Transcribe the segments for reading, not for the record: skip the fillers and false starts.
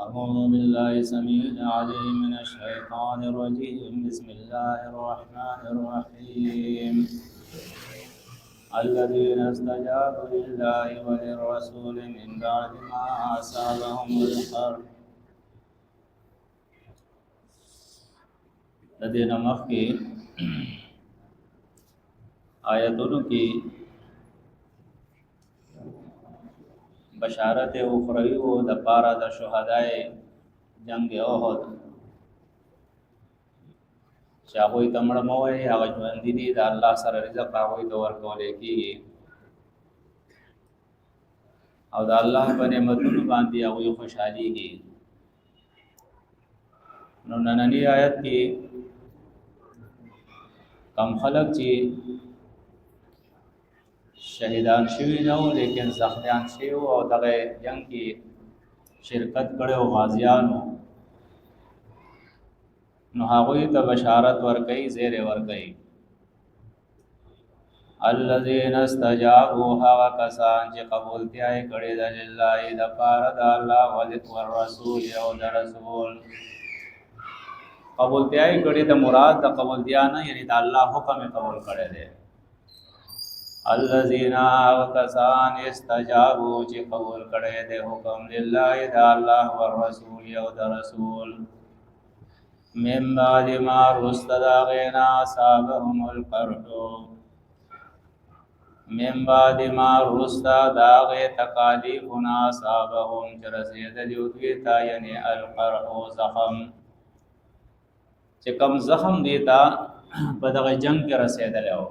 أعوذ بالله السميع العليم من الشيطان الرجيم بسم الله الرحمن الرحيم الذين استجابوا لله وللرسول من بعد ما أصابهم القرح الذين مخفي آیتونو کې بشارت اخروی و د پاره د شهدای جنگ احد چې هغه ته مړ مو وي هغه ژوند دي د الله سره رزق هغه ته ورکول کېږي او د الله په نعمتونو باندې هغه خوشحاليږي. نو نننی آیت کې کم خلق چې شهیدان شوی نو لیکن زخمیان شوی او دغه جنگ کې شرکت کړي او غازیانو نو هغه ته بشارت ورکړي زیر ورکړي. الذين استجابوا هوا کسان چې قبولتیا یې کړې ده لله د پاره د الله او رسول او د رسول قبولتیا یې کړې ده مراد د قبولتیا نه یعنی د الله حکم یې قبول کړی دی. الذين کسان استجابوا چې قبول کړي ده حکم لله د الله او رسول او د رسول من بعد ما رستداغینا صابهم القرح من بعد ما رستداغ تکالیفنا صابهم چرسید دیوتوی تا یعنی القرح زخم چې کم زخم دیتا په دغه جنگ کې رسیدلو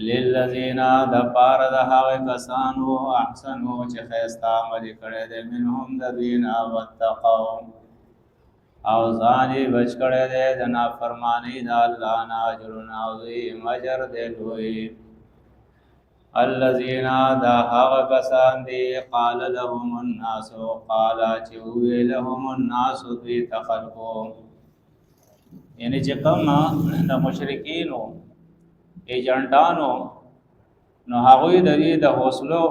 للذین د پار د هغه کسانو احسنو چې خیسته عمل کړي دي منهم د دین او تقوا او ځانې بچ کړي دي د نافرمانی د الله نه اجر عظیم اجر دی لوی. الذين دا هغه کسان دي قال لهم الناس قال چې وی لهم الناس دوی تخلقو یعنی چې کوم د مشرکینو ایجنټانو نو هغه د دې د حوصلو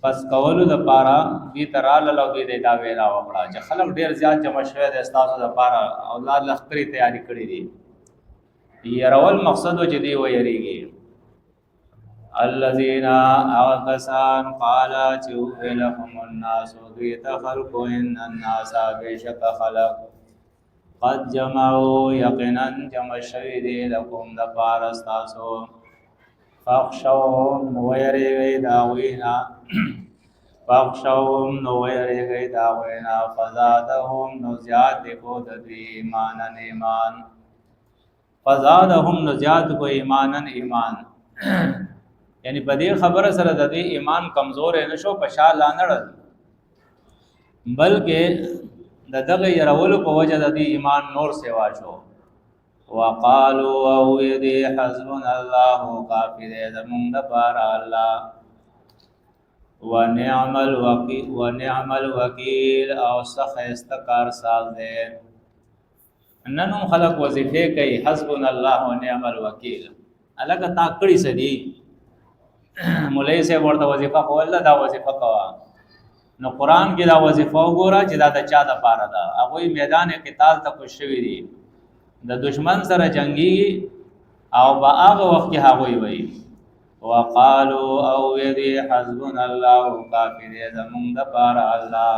پس کولو د پاره دې ترال له دې دا ویلا وکړه چې خلک ډیر زیات جمع شوه د استادو د پاره اولاد لخرې تیاری کړې دي يرول مقصد چې دی و یریږي. الذين اغسان قال چې لهم الناس دوی تخلق ان الناس بشک خلق قد جمعوا یقینا جمع شوی دی لکم د پارستاسو فاخشوهم نویرگی داوینا فاخشوهم نویرگی داوینا فزادهم نزیاد کو ددوی ایمانا ایمان فزادهم نزیاد کو ایمانا ایمان یعنی بدی خبر سره ددوی ایمان کمزور نشو پشا لانړل بلکې د دغه يرولو په وجه د ایمان نور سیوا شو. وقالو او دې حسبنا الله کافی دې زمونږ د پاره الله ونعم الوکیل او سخ استقرار ساز دې ننو خلق وظیفه کوي حسبنا الله ونعم الوکیل الګ تاکړی سدي مولای سے ورته وظیفه کوله دا وظیفه کوا نو قران کې دا وظیفه وګوره چې دا د چا د پاره ده هغه میدان قتال ته خوشوي دي د دشمن سره جنگي او با هغه وخت کې هغه وي وقالو او يدي حسبنا الله کافی دې زمونږ د پاره الله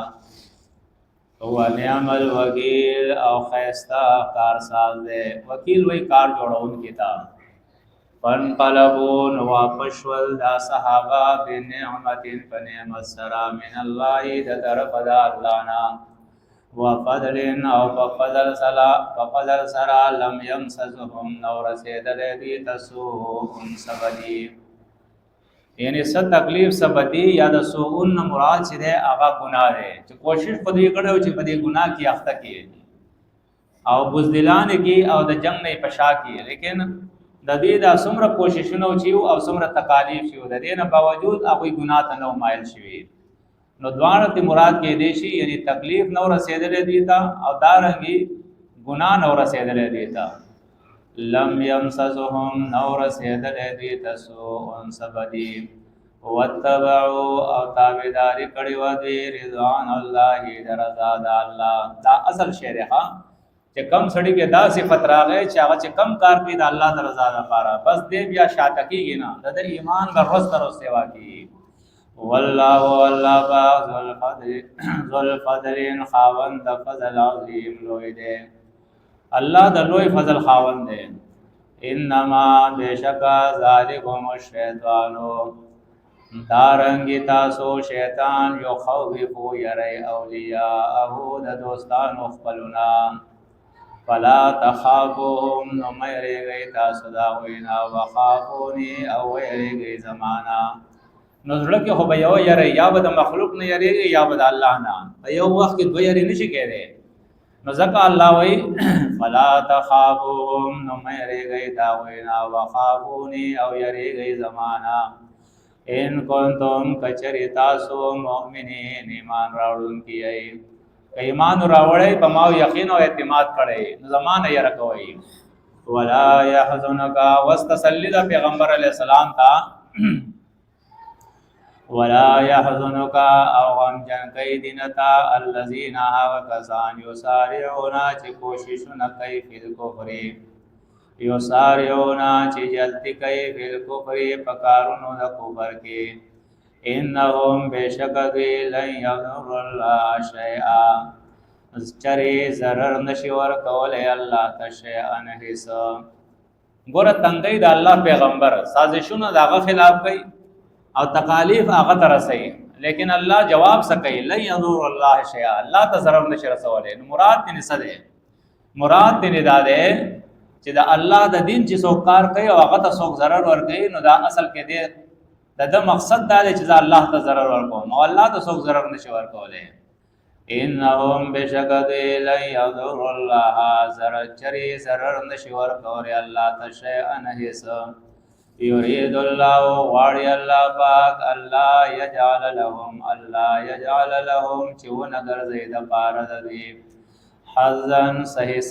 هو نعم الوکیل او خیستا کارساز دې وکیل وای کار جوړون کیتا فانقلبون واپس ول دا صحابه بنعمتین فنعمت سرا من الله د طرف د الله نا وفضل او فضل سرا لم يمسسهم نور سید الذي تسوء سبدی یعنی ست تکلیف سبدی یا د سوء مراد چې ده هغه ګناه ده چې کوشش پدې کړو چې پدې ګناه کی اخته کی او بزدلان کی او د جنگ نه پشا کی لیکن د دې د څومره کوششونه وچیو او څومره تکالیف شو د دې نه باوجود هغه ګناه ته نو مایل شوی نو دوانه ته مراد کې دی شي یعنی تکلیف نو رسیدلې دیتا او دارنګي ګناه نو رسیدلې دیتا لم يمسسهم نو رسیدلې دیتا سو ان سبدی واتبعوا او تابعداري کړي و دي رضوان الله درضا د الله. دا اصل شریعه چې کم سړی کې دا صفت راغی چې هغه چې کم کار کوي د الله د رضا لپاره، بس دې بیا شاته کېږي نه، د ایمان به ورځ تر ورځ سیوا کېږي. والله والله پاک ذو الفضل خاوند د فضل عظیم لوی دی. الله د لوی فضل خاوند دی. انما بشکا ذالکم الشیطانو دارنگی تاسو شیطان یو خوفو یری اولیاءه د دوستانو خپلونا فلا تخافوهم نو مېریږئ تاسو د هغوی نه وخافوني او ویریږئ زمانه. نو زړه کې خو به یو یری یا به د مخلوق نه یریږئ یا به د الله نه، په یو وخت کې دوه یری نشي کېدی. نو ځکه الله وایي فلا تخافوهم نو مېریږئ د هغوی نه وخافوني او یریږئ زمانه. ان کنتم کچری تاسو مؤمنین ایمان راوړونکي یئ، که ایمان راوړئ په ما یقین او اعتماد کړئ نو زمانه یې رکوئ. ولا يحزنک واستسلی د پیغمبر علیه السلام ته ولا يحزنک او غمجن کوي دینتا الذین هغه کسان یسارعون چې کوششونه کوي فی الکفر یسارعون چې جلدی کوي فی الکفر په کارونو د کفر کې انهم بشک دوی لن یضر الله شیئا چرې ضرر نشي ورکولی الله ته شیئا هیڅ. ګوره تنګۍ د الله پیغمبر سازشونه د هغه خلاف کوي او تکالیف هغه ته رسوي، لیکن الله جواب څه کوي لن یضر الله شیئا، الله ته ضرر نشي رسولی. نو مراد دې څه دی؟ مراد دې دا دی چې د الله د دین چې څوک کار کوي او هغه ته څوک ضرر ورکوي نو دا اصل کې دی د مقصد دا دی چې الله ته ضرر ورکوم او الله ته څوک ضرر نشي ورکولی. انهم بشک دوی لن یضر الله ضرر چرې ضرر نشي ورکولی الله ته شیئا هیڅ. یرید الله غواړي الله پاک الله یجعل لهم چې ونګرځي د پاره د دوی حظن صحیح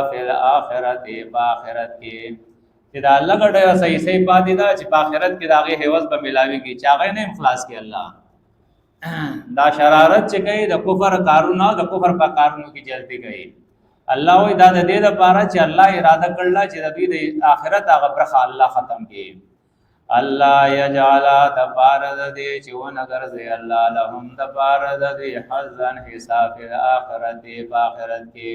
فی الاخرت په آخرت کې چې دا الله ګډه صحیح پاتې ده چې په آخرت کې داغه هوس به ملاويږي چې هغه نه اخلاص کې الله دا شرارت چې کوي د کفر کارونه د کفر په کارونو کې جلدی کوي. الله وی دا د دې لپاره چې الله اراده کړل چې د دې د آخرت هغه برخه الله ختم کړي. الله یجعل تبارد دې چې ونګرځي الله لهم تبارد دې حظن حساب الاخرت په آخرت کې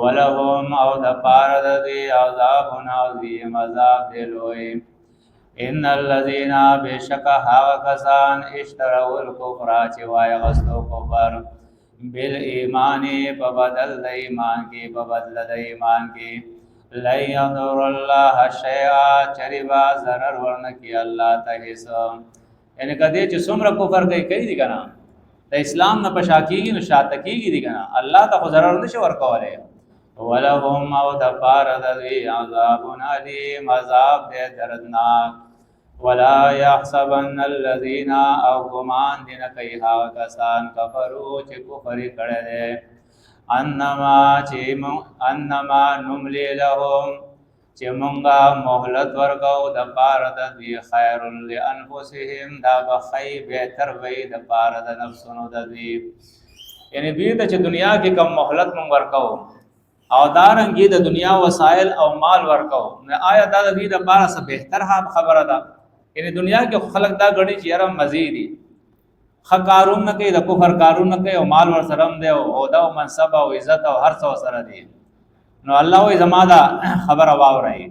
ولهم او تبارد دې عذاب عظیم عذاب دې لوی. ان الذين بشک هوا کسان اشتروا الكفر چې وای غستو کفر بل ایمان په بدل د ایمان کې لا يضر الله شیئا چریبا ضرر ورنکي الله ته هیڅ. یعنی کدی چې څومره کفر کوي دي کنه د اسلام نه پشاکیږي نو شاته کیږي دي کنه الله ته ضرر نشي ورکوله. ولهم او دفارد ذی عذاب علیم عذاب دې دردناک. ولا يحسبن الذين او گمان دین کوي هغه کسان کفرو چې کفر کړي دي انما نملی لهم چې مونږه مهلت ورکو د پاره د دوی خیر لانفسهم دا بخی بهتر وي د پاره د نفسونو د دوی. یعنی دوی ته چې دنیا کې کم مهلت مونږ ورکو او دارنګي د دنیا وسایل او مال ورکو نه آیا دا د دوی د پاره څه بهتر خبره ده؟ یعنی دنیا کې خلک دا غړي چې یاره مزيدي خکارون نه کوي د کفر کارون نه کوي او مال ور سره هم دی او عہده او منصب او عزت او هر څه سره دی. نو الله وی زماده خبر واوري.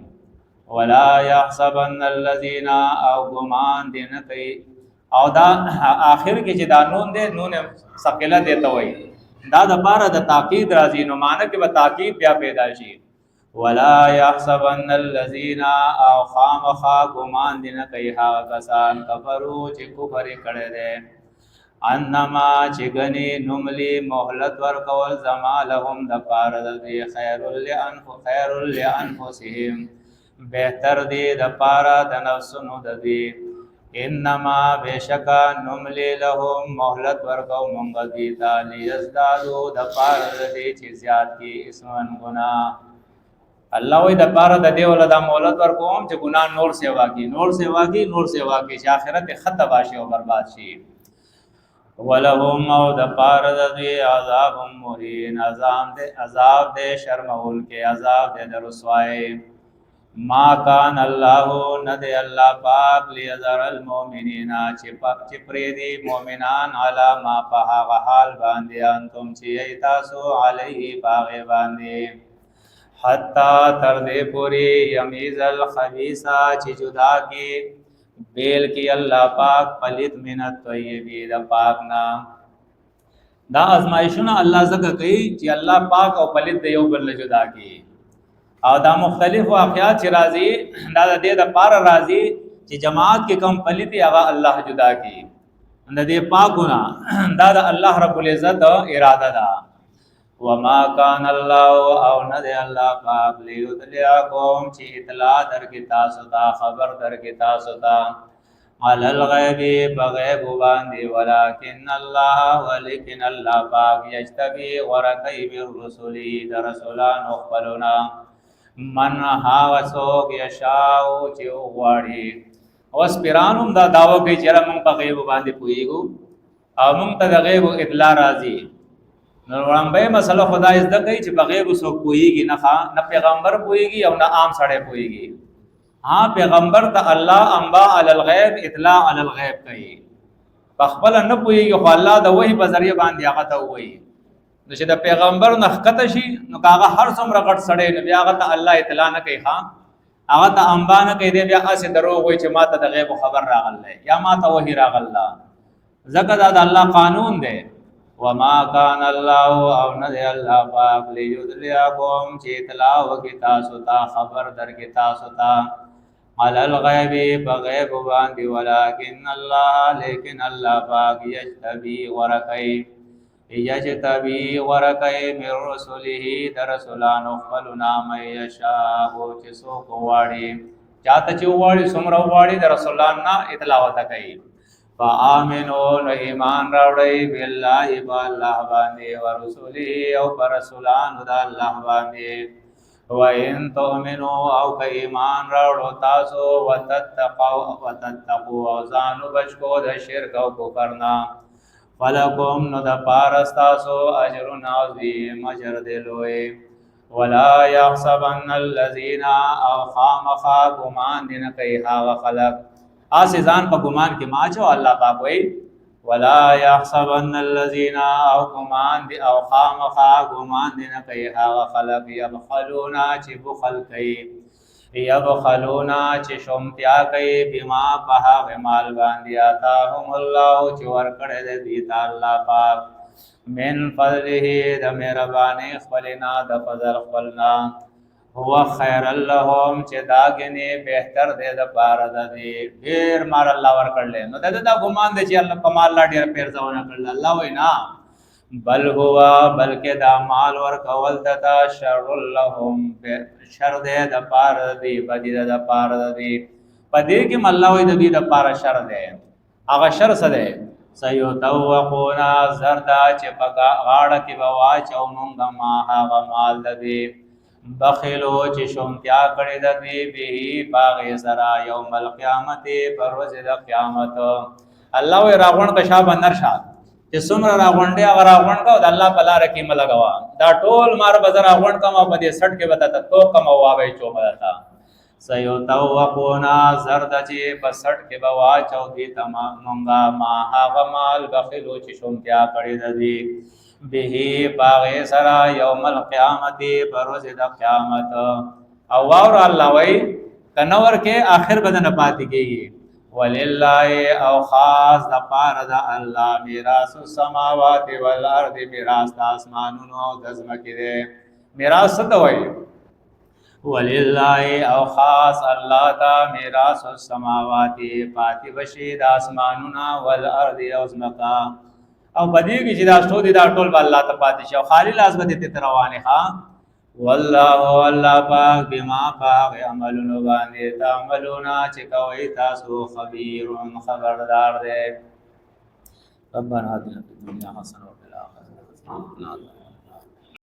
ولا يحسبن الذين او گمان دین کوي او دا اخر کې چې دا نون دی نون ثقيله دیته وي دا د بار د تاکید راځي نو معنی کې به تاکید بیا پیدا شي. ولا يحسبن الذين او خامخا گمان دین کوي هغه کسان کفرو چې کفر کړي دي انما چگنی نملی مهلت ورکول زما لهم د پاره د خیر لانفسهم بهتر دی د پاره د نفسونو د دی. انما بشکا نملی لهم مهلت ورکو مونږ دی تعالی یزدادو د پاره د چې زیات کی اسمن گناہ الله وی د پاره د دی ول د مولت ورکوم چې ګناه نور سیوا کی نور سیوا کی نور سیوا کی چې آخرت خطه باشي او برباد شي. ولهم او د پاره د دوی عذاب مهین عذاب دې شرمول کې عذاب دې رسوای. ما کان الله ند الله پاک لیذر المؤمنین چې پرې دي مؤمنان علی ما په هغه حال باندې انتم چې تاسو علیه باغ باندې حتا تر دې پوری یمیز الخبیثا چې جدا کی بیل کی الله پاک پلیت منت طیبی د پاک نا. دا ازمایښونه الله زکه کوي چې الله پاک او پلیت د یو بل جدا کی او دا مختلف واقعات چې راځي دا د دې د پاره راځي چې جماعت کې کم پلیتی هغه الله جدا کی د دې پاکونه دا د الله رب العزت اراده ده. وما کان الله او ند الله پاک لیدلیاکم چې اطلاع درکې تاسو ته خبر درکې تاسو ته علی الغیب بغیب باندې ولکن الله ولکن الله پاک یجتبی ورکی بالرسل در رسولان خپلنا من ها وسوک یشاو چې غواړي. اوس پیرانوم دا داوا کوي چې موږ په غیب باندې پوهیږو او موږ ته د غیب اطلاع راځي. نو وړاندې مسله خدای زده کوي چې په غیب څوک پوهیږي نه پیغمبر پوهیږي او نه عام سړی پوهیږي. ها پیغمبر ته الله انباء علی الغیب اطلاع علی الغیب کوي په خپل نه پوهیږي خو الله د وحی په ذریعہ باندې هغه ته وایي. نو چې د پیغمبر نه ښکته شي نو هغه هر څومره غټ سړی نو بیا هغه ته الله اطلاع نه کوي هغه ته انباء نه کوي بیا اسې دروغ وایي چې ما ته د غیب خبر راغله یا ما ته وحی راغله. ځکه دا د الله قانون دی. وما کان الله او ند الله پاک لیدلیاکم چې اطلاع وکي تاسو ته خبر درکې تاسو ته علی الغیب بغیب باندې ولکن الله لیکن الله پاک یجتبی ورکی من رسوله در رسولانو خپلنا من یشاء چې څوک غواړي چاته چې غواړي څومره غواړي د رسولان نه اطلاع وته کوي. فآمنوا نو ایمان راوړی بالله بالله باندې ورسوله او پر رسولانو د الله باندې. وَإِن تُؤْمِنُوا او که ایمان راوړو تاسو وتتقوا او ځانو بچ کو د شرک او کفر نه فلکم نو د پاره ستاسو اجر عظیم اجر دی لوی. ولا يحسبن الذين او خامخا ګمان دي نه کوي هغه خلق آسی ځان په ګمان کې ماچو الله پاک وایي ولا يحسبن الذين او ګمان دي او خامخا ګمان دي نه کوي هغه خلق يبخلون چې بخل کوي یبخلون چې شومتیا کوي بما په هغه مال باندې آتاهم الله چې ورکړی دی ته الله پاک من فضله د مهربانۍ خپلنا د فضل خپلنا هو خیر لهم چې داګنې بهتر دی د پاره د دې ډېر مال الله ورکړل نو دا ګمان دی چې الله په مال لا ډېر پیرځونه کړل الله وینا بل هو بلکې دا مال ورکول دتا شر لهم شر دې د پاره دی بدی د پاره دی پدې کې الله وې د دې د پاره شر دی هغه شر څه دی سيطوقون زردا چې په غاړه کې بواچو مونږ ما هغه مال دی بخیلو چې شومتیا کړی د دې به باغ سرا یوم القیامت پر ورځ د قیامت. الله وې راغون د شاب نرشا چې څومره راغونډه هغه راغونډه او د الله په لار کې ملګوا دا ټول مار بازار راغونډ کما په دې سټ کې وتا ته تو کما واوي چوبتا سيطوقون زرد چې په سټ کې بواچو دې تمام مونږه ما هغه مال بخیلو چې شومتیا کړی د دې به باغ سرا یوم القیامت بروز د قیامت. او اور الله وای کنور کې اخر بدن پاتې کیږي ولله او خاص د پاره د الله میراث السماوات والارض میراث د اسمانونو او د ځمکې دی میراث څه وای ولله او خاص الله تا میراث السماوات پاتې بشي د اسمانونو والارض او ځمکه او بدی کې چې دا ټول دي دا ټول الله ته پاتې شي او خالی لاس به دې روانه ها والله الله پاک بما پاک عملونو باندې تعملون چې کوي تاسو خبير خبردار دی. ربنا آتنا فی الدنیا حسنه وفي الاخره حسنه وقنا عذاب